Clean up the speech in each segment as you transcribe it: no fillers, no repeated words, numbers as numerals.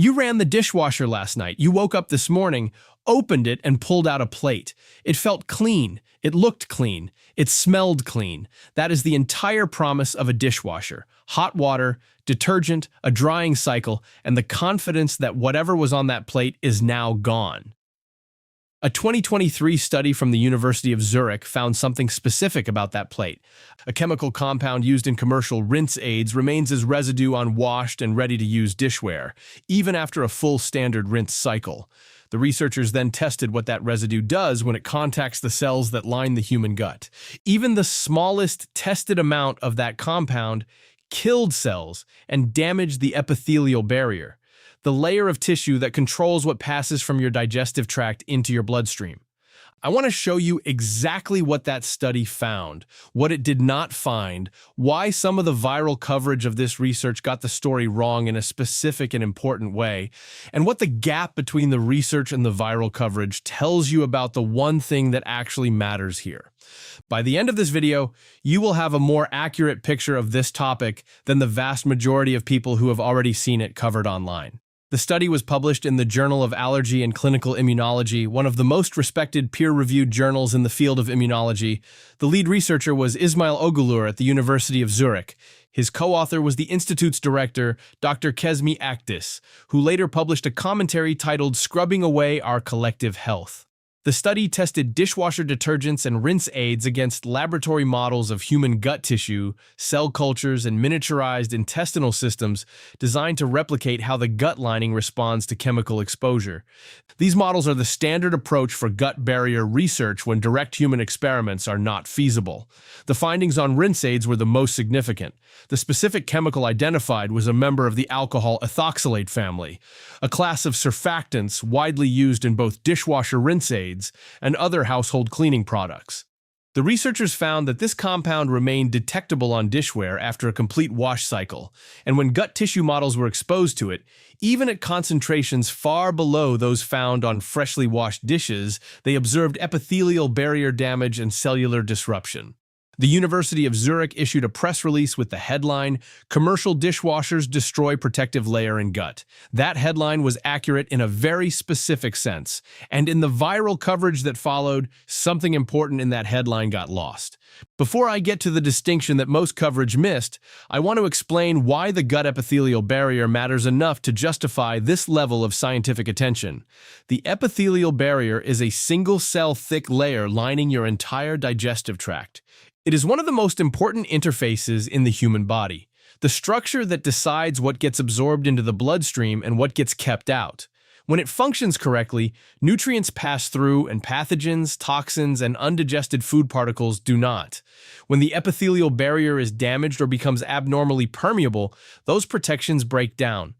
You ran the dishwasher last night. You woke up this morning, opened it, and pulled out a plate. It felt clean. It looked clean. It smelled clean. That is the entire promise of a dishwasher. Hot water, detergent, a drying cycle, and the confidence that whatever was on that plate is now gone. A 2023 study from the University of Zurich found something specific about that plate. A chemical compound used in commercial rinse aids remains as residue on washed and ready-to-use dishware, even after a full standard rinse cycle. The researchers then tested what that residue does when it contacts the cells that line the human gut. Even the smallest tested amount of that compound killed cells and damaged the epithelial barrier, the layer of tissue that controls what passes from your digestive tract into your bloodstream. I want to show you exactly what that study found, what it did not find, why some of the viral coverage of this research got the story wrong in a specific and important way, and what the gap between the research and the viral coverage tells you about the one thing that actually matters here. By the end of this video, you will have a more accurate picture of this topic than the vast majority of people who have already seen it covered online. The study was published in the Journal of Allergy and Clinical Immunology, one of the most respected peer-reviewed journals in the field of immunology. The lead researcher was Ismail Ogulur at the University of Zurich. His co-author was the institute's director, Dr. Kezmi Akdis, who later published a commentary titled "Scrubbing Away Our Collective Health." The study tested dishwasher detergents and rinse aids against laboratory models of human gut tissue, cell cultures, and miniaturized intestinal systems designed to replicate how the gut lining responds to chemical exposure. These models are the standard approach for gut barrier research when direct human experiments are not feasible. The findings on rinse aids were the most significant. The specific chemical identified was a member of the alcohol ethoxylate family, a class of surfactants widely used in both dishwasher rinse aids and other household cleaning products. The researchers found that this compound remained detectable on dishware after a complete wash cycle, and when gut tissue models were exposed to it, even at concentrations far below those found on freshly washed dishes, they observed epithelial barrier damage and cellular disruption. The University of Zurich issued a press release with the headline, "Commercial dishwashers destroy protective layer in gut." That headline was accurate in a very specific sense, and in the viral coverage that followed, something important in that headline got lost. Before I get to the distinction that most coverage missed, I want to explain why the gut epithelial barrier matters enough to justify this level of scientific attention. The epithelial barrier is a single-cell thick layer lining your entire digestive tract. It is one of the most important interfaces in the human body, the structure that decides what gets absorbed into the bloodstream and what gets kept out. When it functions correctly, nutrients pass through and pathogens, toxins, and undigested food particles do not. When the epithelial barrier is damaged or becomes abnormally permeable, those protections break down.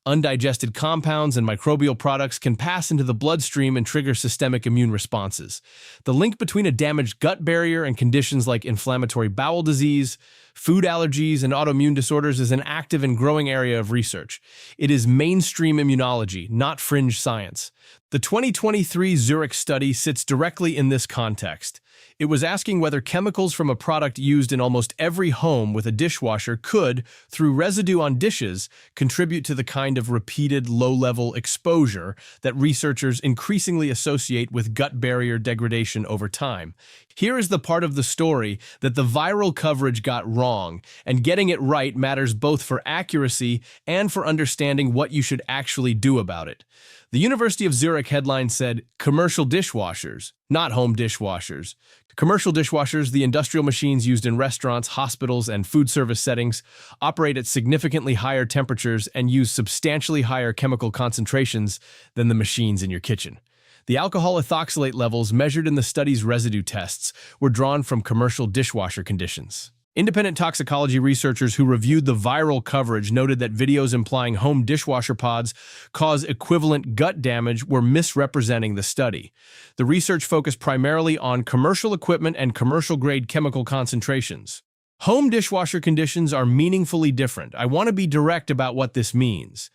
Undigested compounds and microbial products can pass into the bloodstream and trigger systemic immune responses. The link between a damaged gut barrier and conditions like inflammatory bowel disease, food allergies, and autoimmune disorders is an active and growing area of research. It is mainstream immunology, not fringe science. The 2023 Zurich study sits directly in this context. It was asking whether chemicals from a product used in almost every home with a dishwasher could, through residue on dishes, contribute to the kind of repeated low-level exposure that researchers increasingly associate with gut barrier degradation over time. Here is the part of the story that the viral coverage got wrong, and getting it right matters both for accuracy and for understanding what you should actually do about it. The University of Zurich headline said, "Commercial dishwashers, not home dishwashers." Commercial dishwashers, the industrial machines used in restaurants, hospitals, and food service settings, operate at significantly higher temperatures and use substantially higher chemical concentrations than the machines in your kitchen. The alcohol ethoxylate levels measured in the study's residue tests were drawn from commercial dishwasher conditions. Independent toxicology researchers who reviewed the viral coverage noted that videos implying home dishwasher pods cause equivalent gut damage were misrepresenting the study. The research focused primarily on commercial equipment and commercial-grade chemical concentrations. Home dishwasher conditions are meaningfully different. I want to be direct about what this means.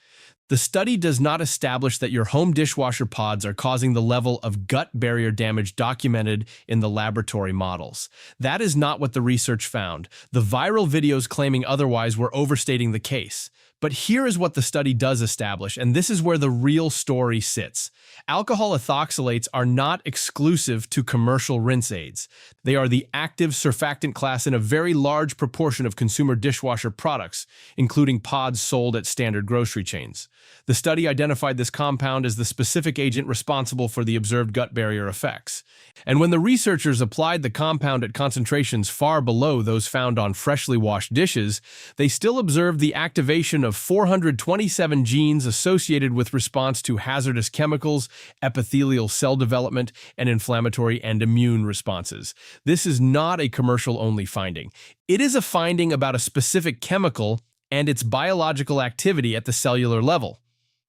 The study does not establish that your home dishwasher pods are causing the level of gut barrier damage documented in the laboratory models. That is not what the research found. The viral videos claiming otherwise were overstating the case. But here is what the study does establish, and this is where the real story sits. Alcohol ethoxylates are not exclusive to commercial rinse aids. They are the active surfactant class in a very large proportion of consumer dishwasher products, including pods sold at standard grocery chains. The study identified this compound as the specific agent responsible for the observed gut barrier effects. And when the researchers applied the compound at concentrations far below those found on freshly washed dishes, they still observed the activation of 427 genes associated with response to hazardous chemicals, epithelial cell development, and inflammatory and immune responses. This is not a commercial-only finding. It is a finding about a specific chemical and its biological activity at the cellular level.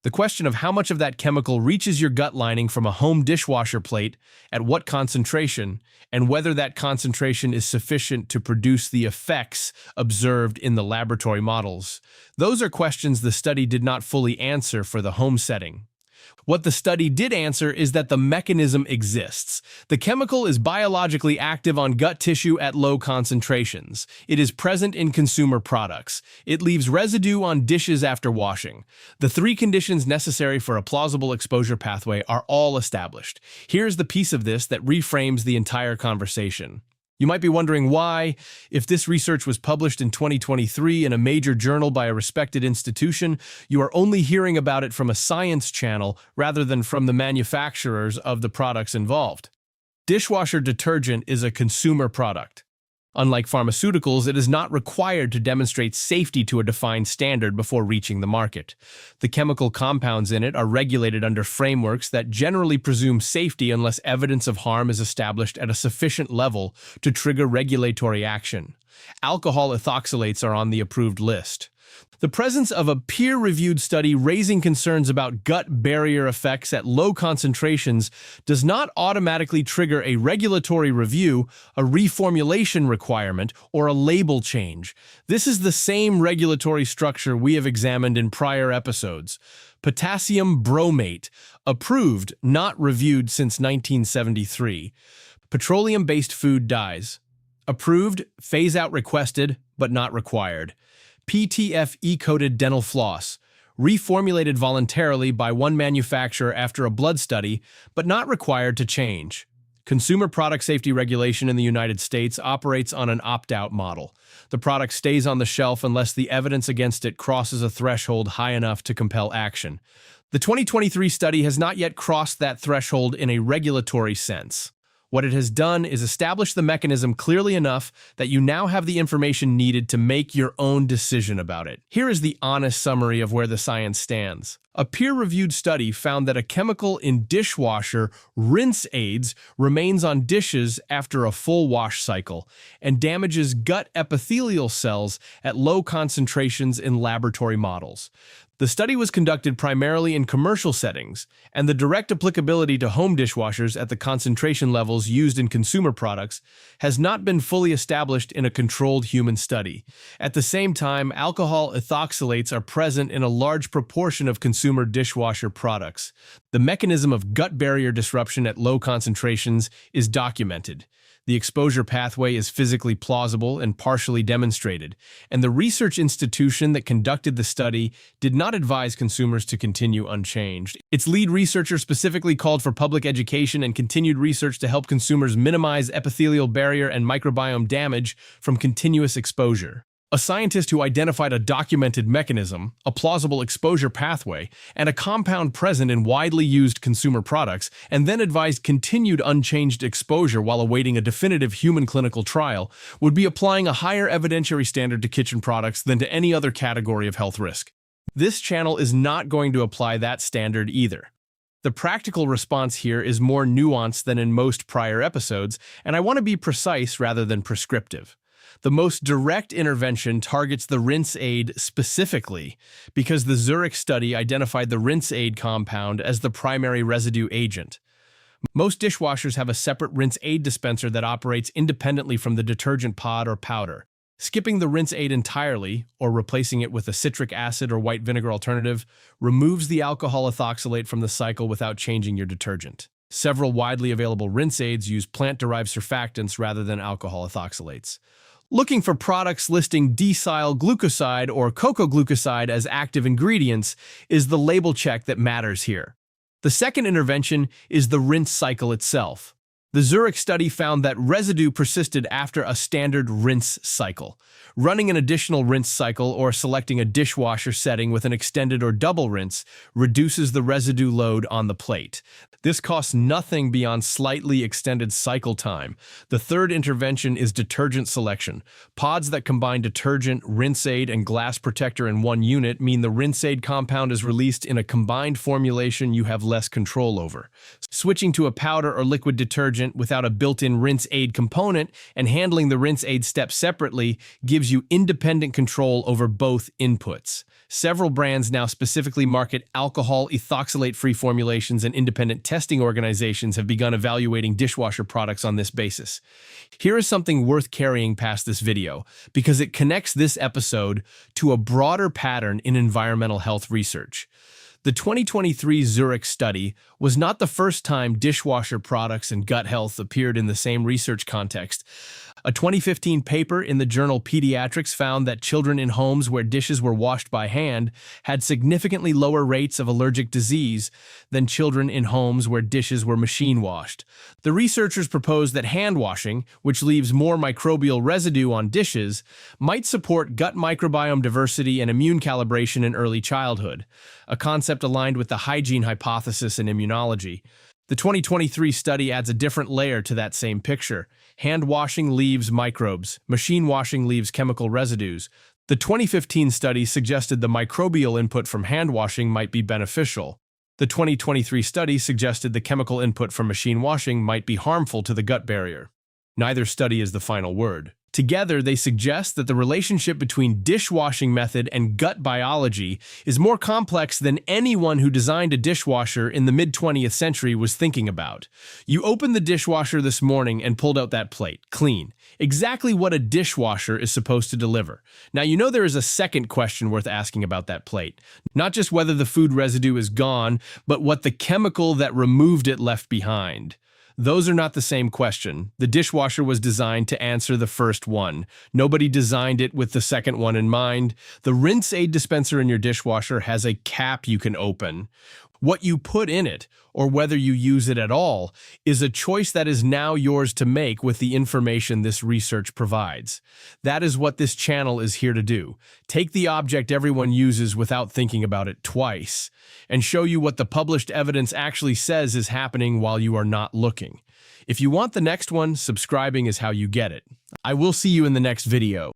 The question of how much of that chemical reaches your gut lining from a home dishwasher plate, at what concentration, and whether that concentration is sufficient to produce the effects observed in the laboratory models. Those are questions the study did not fully answer for the home setting. What the study did answer is that the mechanism exists. The chemical is biologically active on gut tissue at low concentrations. It is present in consumer products. It leaves residue on dishes after washing. The three conditions necessary for a plausible exposure pathway are all established. Here's the piece of this that reframes the entire conversation. You might be wondering why, if this research was published in 2023 in a major journal by a respected institution, you are only hearing about it from a science channel rather than from the manufacturers of the products involved. Dishwasher detergent is a consumer product. Unlike pharmaceuticals, it is not required to demonstrate safety to a defined standard before reaching the market. The chemical compounds in it are regulated under frameworks that generally presume safety unless evidence of harm is established at a sufficient level to trigger regulatory action. Alcohol ethoxylates are on the approved list. The presence of a peer-reviewed study raising concerns about gut barrier effects at low concentrations does not automatically trigger a regulatory review, a reformulation requirement, or a label change. This is the same regulatory structure we have examined in prior episodes. Potassium bromate, approved, not reviewed since 1973. Petroleum-based food dyes, approved, phase-out requested, but not required. PTFE-coated dental floss, reformulated voluntarily by one manufacturer after a blood study, but not required to change. Consumer product safety regulation in the United States operates on an opt-out model. The product stays on the shelf unless the evidence against it crosses a threshold high enough to compel action. The 2023 study has not yet crossed that threshold in a regulatory sense. What it has done is establish the mechanism clearly enough that you now have the information needed to make your own decision about it. Here is the honest summary of where the science stands. A peer-reviewed study found that a chemical in dishwasher rinse aids remains on dishes after a full wash cycle and damages gut epithelial cells at low concentrations in laboratory models. The study was conducted primarily in commercial settings, and the direct applicability to home dishwashers at the concentration levels used in consumer products has not been fully established in a controlled human study. At the same time, alcohol ethoxylates are present in a large proportion of consumer dishwasher products. The mechanism of gut barrier disruption at low concentrations is documented. The exposure pathway is physically plausible and partially demonstrated, and the research institution that conducted the study did not advise consumers to continue unchanged. Its lead researcher specifically called for public education and continued research to help consumers minimize epithelial barrier and microbiome damage from continuous exposure. A scientist who identified a documented mechanism, a plausible exposure pathway, and a compound present in widely used consumer products, and then advised continued unchanged exposure while awaiting a definitive human clinical trial, would be applying a higher evidentiary standard to kitchen products than to any other category of health risk. This channel is not going to apply that standard either. The practical response here is more nuanced than in most prior episodes, and I want to be precise rather than prescriptive. The most direct intervention targets the rinse aid specifically because the Zurich study identified the rinse aid compound as the primary residue agent. Most dishwashers have a separate rinse aid dispenser that operates independently from the detergent pod or powder. Skipping the rinse aid entirely, or replacing it with a citric acid or white vinegar alternative, removes the alcohol ethoxylate from the cycle without changing your detergent. Several widely available rinse aids use plant-derived surfactants rather than alcohol ethoxylates. Looking for products listing decyl glucoside or cocoa glucoside as active ingredients is the label check that matters here. The second intervention is the rinse cycle itself. The Zurich study found that residue persisted after a standard rinse cycle. Running an additional rinse cycle or selecting a dishwasher setting with an extended or double rinse reduces the residue load on the plate. This costs nothing beyond slightly extended cycle time. The third intervention is detergent selection. Pods that combine detergent, rinse aid, and glass protector in one unit mean the rinse aid compound is released in a combined formulation you have less control over. Switching to a powder or liquid detergent without a built-in rinse aid component and handling the rinse aid step separately gives you independent control over both inputs. Several brands now specifically market alcohol ethoxylate-free formulations, and independent testing organizations have begun evaluating dishwasher products on this basis. Here is something worth carrying past this video, because it connects this episode to a broader pattern in environmental health research. The 2023 Zurich study was not the first time dishwasher products and gut health appeared in the same research context. A 2015 paper in the journal Pediatrics found that children in homes where dishes were washed by hand had significantly lower rates of allergic disease than children in homes where dishes were machine washed. The researchers proposed that hand washing, which leaves more microbial residue on dishes, might support gut microbiome diversity and immune calibration in early childhood, a concept aligned with the hygiene hypothesis in immunology. The 2023 study adds a different layer to that same picture. Hand washing leaves microbes. Machine washing leaves chemical residues. The 2015 study suggested the microbial input from hand washing might be beneficial. The 2023 study suggested the chemical input from machine washing might be harmful to the gut barrier. Neither study is the final word. Together, they suggest that the relationship between dishwashing method and gut biology is more complex than anyone who designed a dishwasher in the mid-20th century was thinking about. You opened the dishwasher this morning and pulled out that plate, clean. Exactly what a dishwasher is supposed to deliver. Now, you know there is a second question worth asking about that plate. Not just whether the food residue is gone, but what the chemical that removed it left behind. Those are not the same question. The dishwasher was designed to answer the first one. Nobody designed it with the second one in mind. The rinse aid dispenser in your dishwasher has a cap you can open. What you put in it, or whether you use it at all, is a choice that is now yours to make with the information this research provides. That is what this channel is here to do. Take the object everyone uses without thinking about it twice, and show you what the published evidence actually says is happening while you are not looking. If you want the next one, subscribing is how you get it. I will see you in the next video.